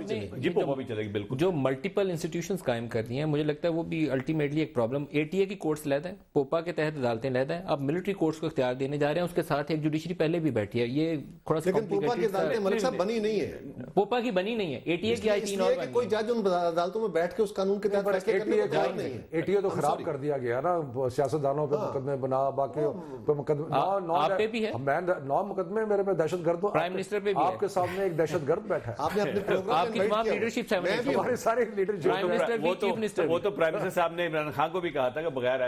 بھی چلے گی۔ بالکل جو ملٹیپل انسٹیٹیوشنز قائم کر دی ہیں، مجھے لگتا ہے وہ بھی الٹیمیٹلی ایک پرابلم۔ ATA کی کورٹس لیتا ہے، پوپا کے تحت عدالتیں لیتا ہے، اب ملٹری کورٹس کو اختیار دینے جا رہے ہیں، اس کے ساتھ ایک جوڈیشری پہلے بھی بیٹھی ہے، یہ تھوڑا سا لیکن پوپا کی عدالتیں ملک صاحب بنی نہیں ہے، پوپا کی بنی نہیں ہے، ATA کی آئی تین اور کہ کوئی جج ان عدالتوں میں بیٹھ کے اس قانون کے تحت فیصلے کرنے کو تیار نہیں ہے۔ ATA تو خراب کر دیا گیا نا، سیاستدانوں پہ مقدمے بنا، باقی پہ مقدمے، آپ پہ بھی ہے، میں 9 مقدمے میرے میں دہشت گرد ہوں، پرائم منسٹر پہ بھی آپ کے سامنے ایک دہشت گرد بیٹھا ہے، آپ نے اپنے پروگرام آپ کی تمام لیڈرشپ ہمارے سارے لیڈرشپ پرائم منسٹر بھی، چیف منسٹر وہ تو پرائم منسٹر صاحب نے عمران خان کو بھی کہا تھا کہ بغیر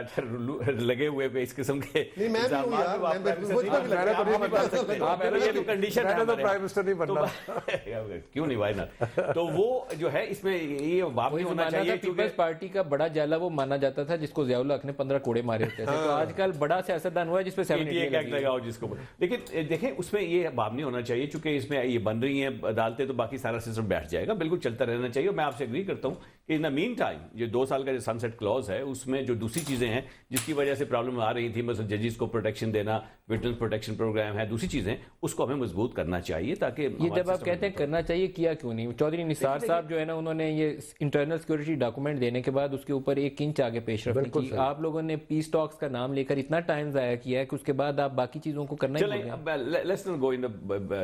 لگے ہوئے اس قسم کے نہیں، میں بھی ہوں یار، پرائم منسٹر نہیں بننا، کیوں نہیں بھائی نا؟ تو وہ جو ہے اس میں یہ بات نہیں ہونا چاہیے۔ پیپلز پارٹی کا بڑا جالا وہ مانا جاتا تھا جس کو ضیاء الحق نے 15 کوڑے مارے ہوتے تھے، تو آج کل بڑا سیاستدان ہوا ہے جس پہ 78 لگاؤ جس کو، لیکن دیکھیں اس میں یہ باب نہیں ہونا چاہیے، چونکہ اس میں یہ بن رہی ہیں عدالتیں تو باقی سارا سسٹم بیٹھ جائے گا، بالکل چلتا رہنا چاہیے۔ میں آپ سے اگری کرتا ہوں کہ ان دا مین ٹائم یہ 2 سال کا جو سن سیٹ کلوز ہے اس میں جو دوسری چیزیں ہیں جس کی وجہ سے پرابلم آ رہی تھی، مثلا ججز کو پروٹیکشن دینا، وٹنس پروٹیکشن پروگرام ہے، دوسری چیزیں اس کو ہمیں مضبوط کرنا چاہیے تاکہ یہ جب آپ کہتے ہیں کرنا چاہیے کیا کیوں نہیں؟ چودھری نثار صاحب جو ہے نا انہوں نے یہ انٹرنل سیکورٹی ڈاکومنٹ دینے کے بعد اس کے اوپر 1 انچ آگے پیش رفت کی، آپ لوگوں نے پیس ٹاکس کا نام لے کر اتنا ٹائم ضائع کیا ہے کہ اس کے بعد آپ باقی چیزوں کو کرنا ہی بھول گئے۔ لیٹس ناٹ گو ان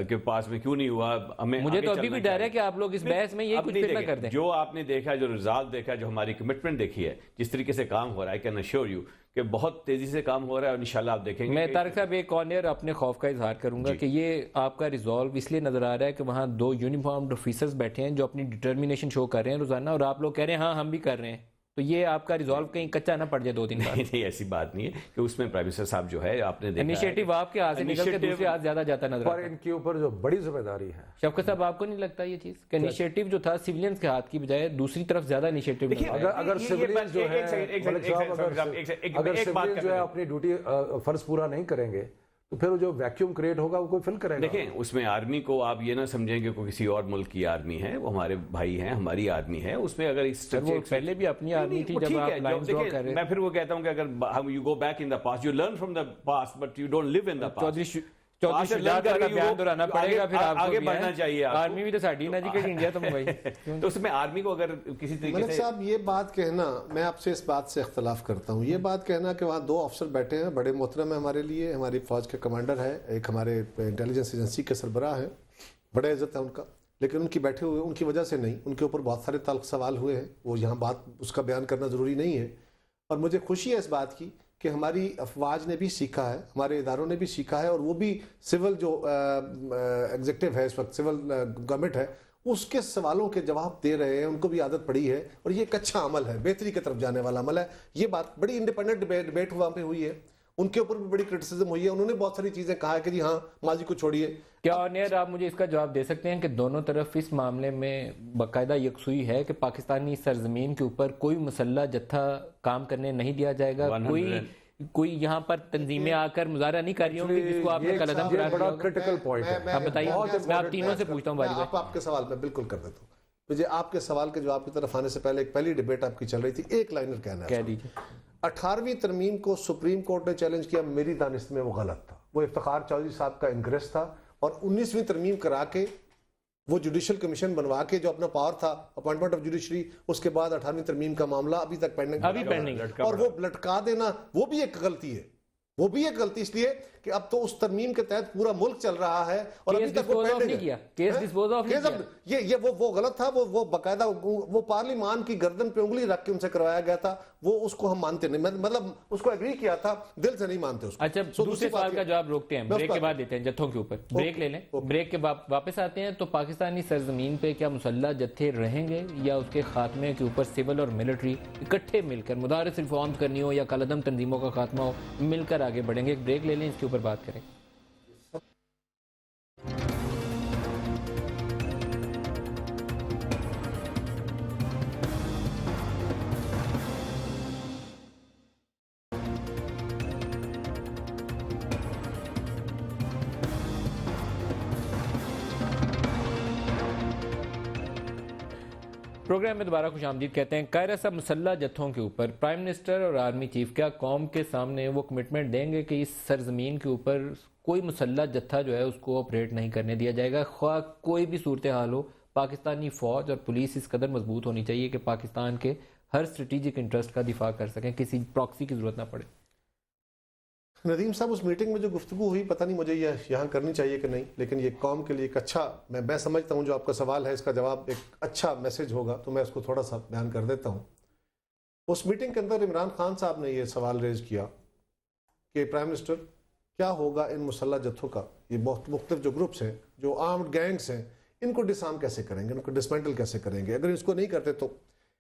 کے پاس میں کیوں نہیں ہوا، ہمیں مجھے تو ابھی بھی ڈر ہے کہ آپ لوگ اس بحث میں یہ کچھ پھر نہ کر دیں۔ جو آپ نے دیکھا، جو رزالٹ دیکھا، جو ہماری کمٹمنٹ دیکھی ہے، جس طریقے سے کام ہو رہا ہے، I can assure you کہ بہت تیزی سے کام ہو رہا ہے، اور انشاءاللہ آپ دیکھیں گے۔ میں طارق صاحب ایک آنر اپنے خوف کا اظہار کروں گا کہ یہ آپ کا ریزالو اس لیے نظر آ رہا ہے کہ وہاں 2 یونیفارمڈ آفیسرز بیٹھے ہیں جو اپنی ڈٹرمینیشن شو کر رہے ہیں روزانہ، اور آپ لوگ کہہ رہے ہیں ہاں ہم بھی کر رہے ہیں، تو یہ آپ کا ریزالو کہیں کچا نہ پڑ جائے 2 دن بعد۔ نہیں، ایسی بات نہیں ہے کہ اس میں پرائم منسٹر صاحب جو ہے آپ نے دیکھا انیشیٹو آپ کے ہاتھ سے نکل کے دوسرے ہاتھ زیادہ جاتا نظر پر آتا ہے۔ ان کے اوپر جو بڑی ذمہ داری ہے، شفقت صاحب آپ کو نہیں لگتا یہ چیز کہ انیشیٹو جو تھا سیولینز کے ہاتھ کی بجائے دوسری طرف زیادہ انیشیٹو اگر سیولینز جو ہے اگر سیولینز جو ہے اپنی ڈیوٹی فرض پورا نہیں کریں گے تو پھر جو ویکیوم کریٹ ہوگا وہ کوئی فل کرے گا۔ دیکھیں اس میں آرمی کو آپ یہ نہ سمجھیں کہ کوئی کسی اور ملک کی آرمی ہے، وہ ہمارے بھائی ہیں، ہماری آرمی ہے، اس میں اگر اس پہلے بھی اپنی آرمی تھی جب آپ لائنز ڈرا کر رہے۔ میں پھر وہ کہتا ہوں کہ اگر you go back in the past, you learn from the past but you don't live in the past. Chaudhry Shujaat کا بیان دہرانا پڑے گا، پھر آپ کو آگے بڑھنا چاہیے۔ آرمی بھی تو ساڈی نا جی کہ انڈیا تو بھائی، تو اس میں آرمی کو اگر کسی طریقے ملک سے صاحب یہ بات کہنا، میں آپ سے اس بات سے اختلاف کرتا ہوں، یہ بات کہنا کہ وہاں 2 افسر بیٹھے ہیں، بڑے محترم ہیں ہمارے لیے، ہماری فوج کے کمانڈر ہے، ایک ہمارے انٹیلیجنس ایجنسی کے سربراہ ہیں، بڑے عزت ہے ان کا، لیکن ان کی بیٹھے ہوئے ان کی وجہ سے نہیں، ان کے اوپر بہت سارے تلخ سوال ہوئے ہیں، وہ یہاں بات اس کا بیان کرنا ضروری نہیں ہے، اور مجھے خوشی ہے اس بات کی کہ ہماری افواج نے بھی سیکھا ہے، ہمارے اداروں نے بھی سیکھا ہے، اور وہ بھی سول جو ایگزیکٹو ہے اس وقت، سول گورنمنٹ ہے، اس کے سوالوں کے جواب دے رہے ہیں، ان کو بھی عادت پڑی ہے، اور یہ ایک اچھا عمل ہے، بہتری کی طرف جانے والا عمل ہے۔ یہ بات بڑی انڈیپینڈنٹ ڈبیٹ وہاں پہ ہوئی ہے، ان کے اوپر بھی بڑی کرٹیسزم ہوئی ہے، انہوں نے بہت ساری چیزیں کہا ہے کہ جی ہاں ماضی کو چھوڑیے۔ کیا آنر آپ مجھے اس کا جواب دے سکتے ہیں کہ دونوں طرف اس معاملے میں باقاعدہ یکسوئی ہے کہ پاکستانی سرزمین کے اوپر کوئی مسلح جتھا کام کرنے نہیں دیا جائے گا، کوئی یہاں پر تنظیمیں آ کر مظاہرہ نہیں کر رہی ہوں گی جس کو آپ نے قلعہ قرار دیا؟ بڑا کرٹیکل پوائنٹ ہے، آپ بتائیے، میں آپ تینوں سے پوچھتا ہوں باری باری۔ آپ کے سوال میں بالکل کر دیتا ہوں، مجھے آپ کے سوال کے جواب کی طرف آنے سے پہلے ایک پہلی ڈیبیٹ آپ کی چل رہی تھی، ایک لائنر کہنا ہے، کہہ دیجیے۔ 18ویں ترمیم کو سپریم کورٹ نے چیلنج کیا، میری دانست میں وہ غلط تھا، وہ افتخار چودھری صاحب کا انگریس تھا، اور 19ویں ترمیم کرا کے وہ جوڈیشل کمیشن بنوا کے جو اپنا پاور تھا اپوائنٹمنٹ آف جوڈیشری، اس کے بعد 18ویں ترمیم کا معاملہ ابھی تک پینڈنگ، اور وہ لٹکا دینا وہ بھی ایک غلطی ہے، وہ بھی ایک غلطی اس لیے کہ اب تو اس ترمیم کے تحت پورا ملک چل رہا ہے اور ابھی تک وہ پینڈنگ ہے. کیس ڈسپوز آف نہیں کیا. یہ وہ غلط تھا. وہ باقاعدہ وہ پارلیمان کی گردن پہ انگلی رکھ کے ان سے کروایا گیا تھا. وہ اس کو ہم مانتے نہیں, مطلب اس کو ایگری کیا تھا, دل سے نہیں مانتے اس کو. اچھا, دوسرے سوال کا جواب روکتے ہیں, بریک کے بعد دیتے ہیں جتھوں کے اوپر. بریک لے لیں, بریک کے بعد واپس آتے ہیں. تو پاکستانی سرزمین پہ کیا مسلح جتھے رہیں گے یا اس کے خاتمے کے اوپر سول اور ملٹری اکٹھے مل کر مدارس ریفارم کرنی ہو یا کالعدم تنظیموں کا خاتمہ ہو, مل کر آگے بڑھیں گے؟ ایک بریک لے لیں, اس کے اوپر بات کریں. پروگرام میں دوبارہ خوش آمدید کہتے ہیں. قاہرہ صاحب, مسلح جتھوں کے اوپر پرائم منسٹر اور آرمی چیف کیا قوم کے سامنے وہ کمٹمنٹ دیں گے کہ اس سرزمین کے اوپر کوئی مسلح جتھا جو ہے اس کو آپریٹ نہیں کرنے دیا جائے گا, خواہ کوئی بھی صورتحال ہو؟ پاکستانی فوج اور پولیس اس قدر مضبوط ہونی چاہیے کہ پاکستان کے ہر اسٹریٹجک انٹرسٹ کا دفاع کر سکیں, کسی پراکسی کی ضرورت نہ پڑے. ندیم صاحب, اس میٹنگ میں جو گفتگو ہوئی, پتہ نہیں مجھے یہ یہاں کرنی چاہیے کہ نہیں, لیکن یہ قوم کے لیے ایک اچھا, میں سمجھتا ہوں جو آپ کا سوال ہے اس کا جواب ایک اچھا میسج ہوگا, تو میں اس کو تھوڑا سا بیان کر دیتا ہوں. اس میٹنگ کے اندر عمران خان صاحب نے یہ سوال ریز کیا کہ پرائم منسٹر کیا ہوگا ان مسلح جتھوں کا, یہ بہت مختلف جو گروپس ہیں, جو آرمڈ گینگز ہیں, ان کو ڈسارم کیسے کریں گے, ان کو ڈسمینٹل کیسے کریں گے؟ اگر اس کو نہیں کرتے تو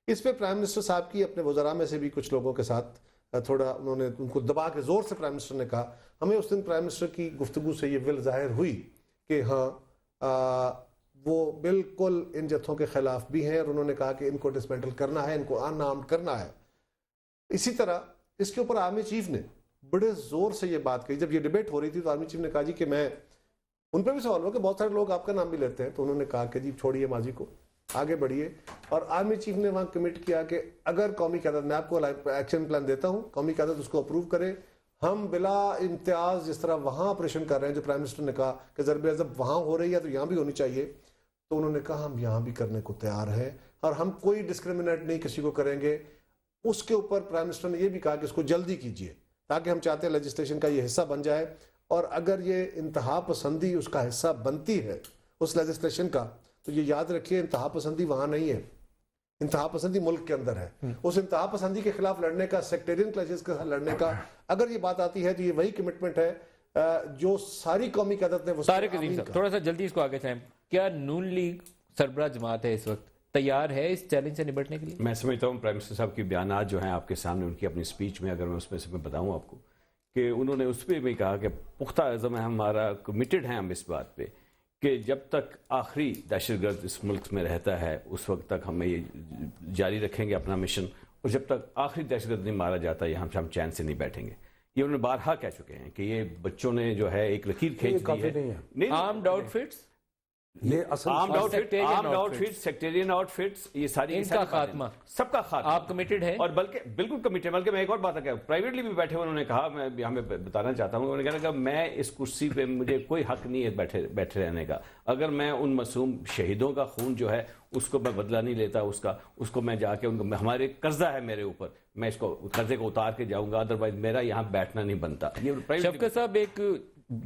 اس پہ پرائم منسٹر صاحب کی اپنے وزراء میں سے بھی کچھ لوگوں کے ساتھ تھوڑا انہوں نے ان کو دبا کے زور سے پرائم منسٹر نے کہا. ہمیں اس دن پرائم منسٹر کی گفتگو سے یہ ول ظاہر ہوئی کہ ہاں وہ بالکل ان جتھوں کے خلاف بھی ہیں, اور انہوں نے کہا کہ ان کو ڈسمینٹل کرنا ہے, ان کو ان آرمڈ کرنا ہے. اسی طرح اس کے اوپر آرمی چیف نے بڑے زور سے یہ بات کہی. جب یہ ڈیبیٹ ہو رہی تھی تو آرمی چیف نے کہا جی کہ میں, ان پہ بھی سوال ہوا کہ بہت سارے لوگ آپ کا نام بھی لیتے ہیں, تو انہوں نے کہا کہ جی چھوڑیے ماضی کو, آگے بڑھیے. اور آرمی چیف نے وہاں کمٹ کیا کہ اگر قومی قیادت, میں آپ کو ایکشن پلان دیتا ہوں, قومی قیادت اس کو اپروو کرے, ہم بلا امتیاز جس طرح وہاں آپریشن کر رہے ہیں, جو پرائم منسٹر نے کہا کہ ضرب عضب وہاں ہو رہی ہے تو یہاں بھی ہونی چاہیے, تو انہوں نے کہا ہم یہاں بھی کرنے کو تیار ہیں اور ہم کوئی ڈسکریمنیٹ نہیں کسی کو کریں گے. اس کے اوپر پرائم منسٹر نے یہ بھی کہا کہ اس کو جلدی کیجیے, تاکہ ہم چاہتے ہیں لیجسلیشن کا یہ حصہ بن جائے. اور اگر یہ انتہا پسندی اس کا حصہ بنتی ہے اس لیجسلیشن کا, تو یہ یاد رکھیے انتہا پسندی وہاں نہیں ہے, انتہا پسندی ملک کے اندر ہے. اس انتہا پسندی کے خلاف لڑنے کا, سیکٹیرین کلیشز کے خلاف لڑنے کا اگر یہ بات آتی ہے تو یہ وہی کمٹمنٹ ہے جو ساری قومی قیادت نے. طارق عظیم صاحب, تھوڑا سا جلدی اس کو آگے چلائیں. کیا نون لیگ سربراہ جماعت ہے اس وقت تیار ہے اس چیلنج سے نبٹنے کے لیے؟ میں سمجھتا ہوں پرائم منسٹر صاحب کی بیانات جو ہیں آپ کے سامنے, ان کی اپنی اسپیچ میں اگر میں اس میں سے بتاؤں آپ کو کہ انہوں نے اس پہ بھی کہا کہ پختہ عزم ہے ہمارا, کمیٹڈ ہیں ہم اس بات پہ کہ جب تک آخری دہشت گرد اس ملک میں رہتا ہے اس وقت تک ہمیں یہ جاری رکھیں گے اپنا مشن, اور جب تک آخری دہشت گرد نہیں مارا جاتا یہ ہم چین سے نہیں بیٹھیں گے. یہ انہوں نے بارہا کہہ چکے ہیں کہ یہ بچوں نے جو ہے ایک لکیر کھینچ دی ہے. Armed outfits, armed outfits, sectarian outfits, یہ ساری ان کا خاتمہ, سب کا خاتمہ آپ کمیٹڈ ہیں؟ اور بلکہ بالکل کمیٹڈ. بلکہ میں ایک اور بات ہے, پرائیویٹلی بھی بیٹھے انہوں نے کہا, میں یہاں پہ بتانا چاہتا ہوں, انہوں نے کہا کہ میں اس کرسی پہ مجھے کوئی حق نہیں ہے بیٹھے رہنے کا. اگر میں ان معصوم شہیدوں کا خون جو ہے اس کو میں بدلہ نہیں لیتا, اس کو میں جا کے ان کو, ہمارے قرضہ ہے میرے اوپر, میں اس کو قرضے کو اتار کے جاؤں گا, ادروائز میرا یہاں بیٹھنا نہیں بنتا. شفقت صاحب, ایک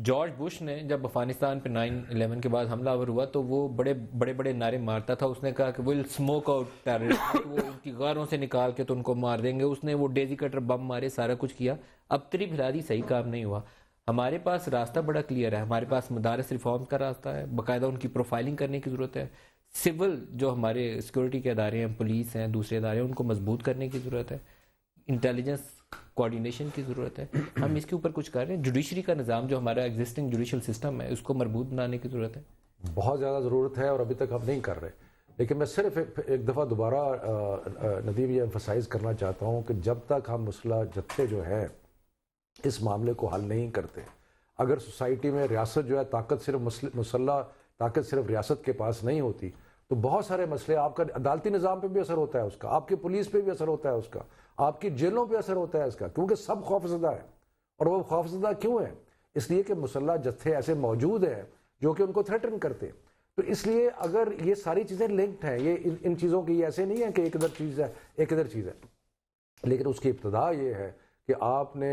جارج بش نے جب افغانستان پہ 9/11 کے بعد حملہ آور ہوا تو وہ بڑے بڑے نعرے مارتا تھا. اس نے کہا کہ ول اسموک آؤٹ ٹیررسٹ, وہ ان کی غاروں سے نکال کے تو ان کو مار دیں گے. اس نے وہ ڈیزی کٹر بم مارے, سارا کچھ کیا. اب تری بھلا دی, صحیح کام نہیں ہوا. ہمارے پاس راستہ بڑا کلیئر ہے, ہمارے پاس مدارس ریفارم کا راستہ ہے, باقاعدہ ان کی پروفائلنگ کرنے کی ضرورت ہے. سول جو ہمارے سیکورٹی کے ادارے ہیں, پولیس ہیں, دوسرے ادارے ہیں, ان کو مضبوط کرنے کی ضرورت ہے. انٹیلیجنس کوارڈینیشن کی ضرورت ہے. ہم اس کے اوپر کچھ کر رہے ہیں. جوڈیشری کا نظام جو ہمارا ایگزسٹنگ جوڈیشل سسٹم ہے اس کو مربوط بنانے کی ضرورت ہے. بہت زیادہ ضرورت ہے اور ابھی تک ہم نہیں کر رہے. لیکن میں صرف ایک دفعہ دوبارہ ندیم یہ ایمفسائز کرنا چاہتا ہوں کہ جب تک ہم مسلح جتھے جو ہے اس معاملے کو حل نہیں کرتے, اگر سوسائٹی میں ریاست جو ہے طاقت صرف مسلح طاقت صرف ریاست کے پاس نہیں ہوتی تو بہت سارے مسئلے, آپ کا عدالتی نظام پہ بھی اثر ہوتا ہے اس کا, آپ کی پولیس پہ بھی اثر ہوتا ہے اس کا, آپ کی جیلوں پہ اثر ہوتا ہے اس کا, کیونکہ سب خوفزدہ ہیں. اور وہ خوفزدہ کیوں ہیں؟ اس لیے کہ مسلح جتھے ایسے موجود ہیں جو کہ ان کو تھریٹن کرتے ہیں. تو اس لیے اگر یہ ساری چیزیں لنکڈ ہیں, یہ ان چیزوں کی ایسے نہیں ہے کہ ایک ادھر چیز ہے ایک ادھر چیز ہے, لیکن اس کی ابتدا یہ ہے کہ آپ نے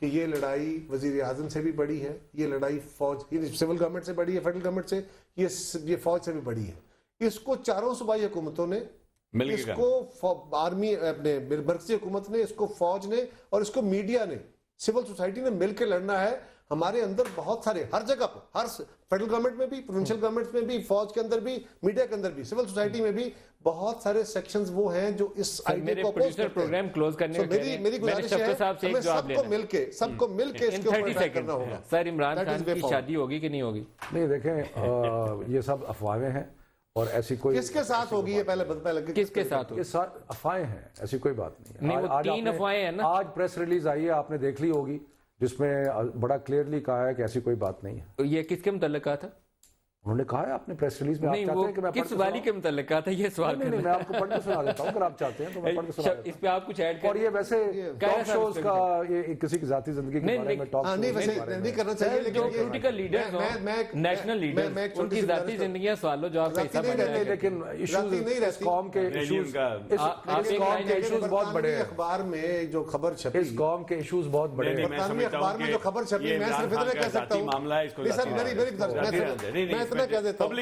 کہ یہ لڑائی وزیر اعظم سے بھی بڑی ہے, یہ لڑائی فوج سول گورنمنٹ سے بڑی ہے, فیڈرل گورنمنٹ سے, یہ فوج سے بھی بڑی ہے. اس کو چاروں صوبائی حکومتوں نے, اس کو آرمی اپنے مرکزی حکومت نے, اس کو فوج نے, اور اس کو میڈیا نے, سول سوسائٹی نے مل کے لڑنا ہے. ہمارے اندر بہت سارے, ہر جگہ پہ, ہر فیڈرل گورنمنٹ میں بھی, پروونشل گورنمنٹ میں بھی, فوج کے اندر بھی, میڈیا کے اندر بھی, سول سوسائٹی میں بھی بہت سارے سیکشنز وہ ہیں جو اس آئیڈیا کو اپوز کرتے ہیں. پروگرام کلوز کرنے میں میری گزارش ہے ہمیں سب کو مل کے اس کے اوپر اٹیک کرنا ہوگا. سر عمران خان کی شادی ہوگی کہ نہیں ہوگی؟ نہیں دیکھیں یہ سب افواہیں ہیں, اور ایسی کوئی کس کے ساتھ ہوگی, یہ پہلے کس کے ساتھ ہوگی؟ یہ افواہیں ہیں, ایسی کوئی بات نہیں ہے. وہ 3 افواہیں ہیں نا. آج پریس ریلیز آئی ہے, آپ نے دیکھ لی ہوگی, جس میں بڑا کلیئرلی کہا ہے کہ ایسی کوئی بات نہیں ہے. یہ کس کے متعلق کہا تھا؟ انہوں نے کہا ہے اپنے پریس ریلیز میں. نہیں, وہ کس والی کے متعلق کہا تھا یہ سوال؟ نہیں, میں آپ کو پڑھ کے سنا دیتا ہوں, اگر آپ چاہتے ہیں تو میں پڑھ کے سنا دیتا ہوں. اس پہ آپ کچھ ایڈ کریں. اور یہ ویسے ٹاک شوز کا, یہ کسی کی ذاتی زندگی کے بارے میں ٹاک نہیں کرنا چاہیے, لیکن جو پولیٹیکل لیڈرز ہوں, نیشنل لیڈرز, ان کی ذاتی زندگیاں سوالو جواب کا حصہ بن جائیں. لیکن ایشوز قوم کے ایشوز بہت بڑے ہیں. اخبار میں جو خبر چھپی, اس قوم کے ایشوز بہت بڑے ہیں. برطانوی اخبار میں جو خبر چھپی, میں صرف اتنا کہہ سکتا ہوں, میں اتنا کہہ دیتا ہوں,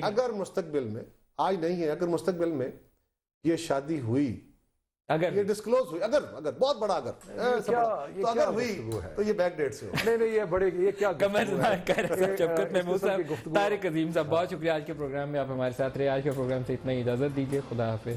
اگر مستقبل میں, آج نہیں ہے, اگر مستقبل میں یہ شادی ہوئی, اگر یہ ڈسکلوز ہوئی, اگر بہت بڑا اگر تو اگر ہوئی تو یہ بیک ڈیٹ سے ہو. نہیں, یہ بڑے, یہ کیا شفقت محمود صاحب, طارق عظیم صاحب, بہت شکریہ آج کے پروگرام میں آپ ہمارے ساتھ رہے. آج کے پروگرام سے اتنا ہی, اجازت دیجیے, خدا حافظ.